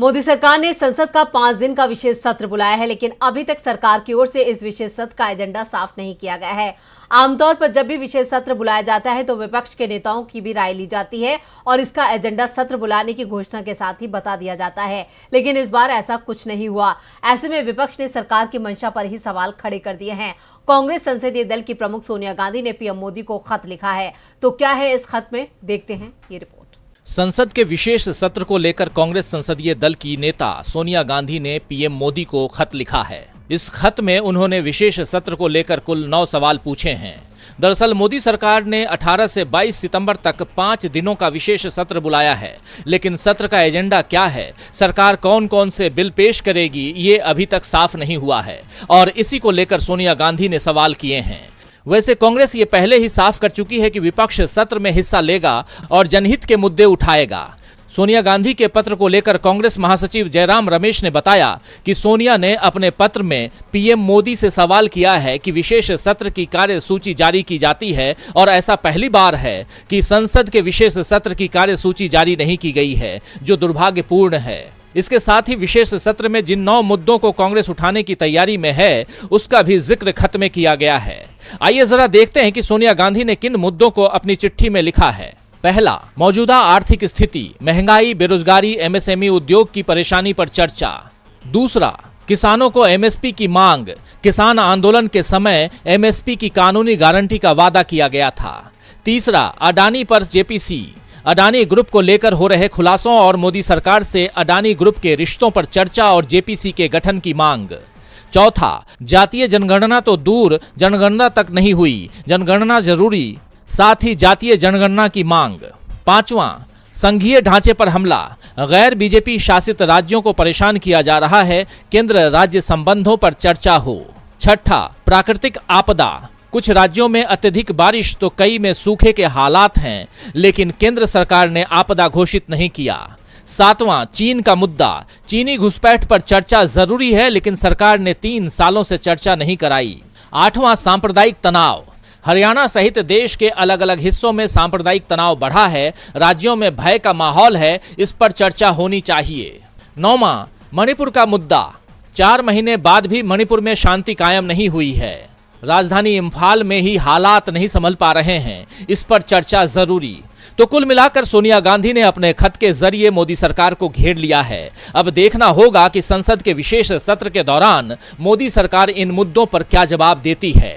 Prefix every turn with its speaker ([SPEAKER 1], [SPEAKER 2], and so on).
[SPEAKER 1] मोदी सरकार ने संसद का 5 दिन का विशेष सत्र बुलाया है, लेकिन अभी तक सरकार की ओर से इस विशेष सत्र का एजेंडा साफ नहीं किया गया है। आमतौर पर जब भी विशेष सत्र बुलाया जाता है तो विपक्ष के नेताओं की भी राय ली जाती है और इसका एजेंडा सत्र बुलाने की घोषणा के साथ ही बता दिया जाता है, लेकिन इस बार ऐसा कुछ नहीं हुआ। ऐसे में विपक्ष ने सरकार की मंशा पर ही सवाल खड़े कर दिए हैं। कांग्रेस संसदीय दल की प्रमुख सोनिया गांधी ने पीएम मोदी को खत लिखा है, तो क्या है इस खत में, देखते हैं ये रिपोर्ट।
[SPEAKER 2] संसद के विशेष सत्र को लेकर कांग्रेस संसदीय दल की नेता सोनिया गांधी ने पीएम मोदी को खत लिखा है। इस खत में उन्होंने विशेष सत्र को लेकर कुल 9 सवाल पूछे हैं। दरअसल मोदी सरकार ने 18 से 22 सितंबर तक 5 दिनों का विशेष सत्र बुलाया है, लेकिन सत्र का एजेंडा क्या है, सरकार कौन कौन से बिल पेश करेगी, ये अभी तक साफ नहीं हुआ है और इसी को लेकर सोनिया गांधी ने सवाल किए हैं। वैसे कांग्रेस ये पहले ही साफ कर चुकी है कि विपक्ष सत्र में हिस्सा लेगा और जनहित के मुद्दे उठाएगा। सोनिया गांधी के पत्र को लेकर कांग्रेस महासचिव जयराम रमेश ने बताया कि सोनिया ने अपने पत्र में पीएम मोदी से सवाल किया है कि विशेष सत्र की कार्यसूची जारी की जाती है और ऐसा पहली बार है कि संसद के विशेष सत्र की कार्यसूची जारी नहीं की गई है, जो दुर्भाग्यपूर्ण है। इसके साथ ही विशेष सत्र में जिन 9 मुद्दों को कांग्रेस उठाने की तैयारी में है, उसका भी जिक्र खत में किया गया है। आइए जरा देखते हैं कि सोनिया गांधी ने किन मुद्दों को अपनी चिट्ठी में लिखा है। पहला, मौजूदा आर्थिक स्थिति, महंगाई, बेरोजगारी, एमएसएमई उद्योग की परेशानी पर चर्चा। दूसरा, किसानों को एमएसपी की मांग, किसान आंदोलन के समय एमएसपी की कानूनी गारंटी का वादा किया गया था। तीसरा, अडानी पर जेपीसी, अडानी ग्रुप को लेकर हो रहे खुलासों और मोदी सरकार से अडानी ग्रुप के रिश्तों पर चर्चा और जेपीसी के गठन की मांग। चौथा, जातीय जनगणना तो दूर, जनगणना तक नहीं हुई, जनगणना जरूरी, साथ ही जातीय जनगणना की मांग। पांचवा, संघीय ढांचे पर हमला, गैर बीजेपी शासित राज्यों को परेशान किया जा रहा है, केंद्र राज्य संबंधों पर चर्चा हो। छठा, प्राकृतिक आपदा, कुछ राज्यों में अत्यधिक बारिश तो कई में सूखे के हालात हैं, लेकिन केंद्र सरकार ने आपदा घोषित नहीं किया। सातवां, चीन का मुद्दा, चीनी घुसपैठ पर चर्चा जरूरी है, लेकिन सरकार ने 3 सालों से चर्चा नहीं कराई। आठवां, सांप्रदायिक तनाव, हरियाणा सहित देश के अलग अलग हिस्सों में सांप्रदायिक तनाव बढ़ा है, राज्यों में भय का माहौल है, इस पर चर्चा होनी चाहिए। नौवां, मणिपुर का मुद्दा, 4 महीने बाद भी मणिपुर में शांति कायम नहीं हुई है, राजधानी इम्फाल में ही हालात नहीं संभल पा रहे हैं, इस पर चर्चा जरूरी। तो कुल मिलाकर सोनिया गांधी ने अपने खत के जरिए मोदी सरकार को घेर लिया है। अब देखना होगा कि संसद के विशेष सत्र के दौरान मोदी सरकार इन मुद्दों पर क्या जवाब देती है।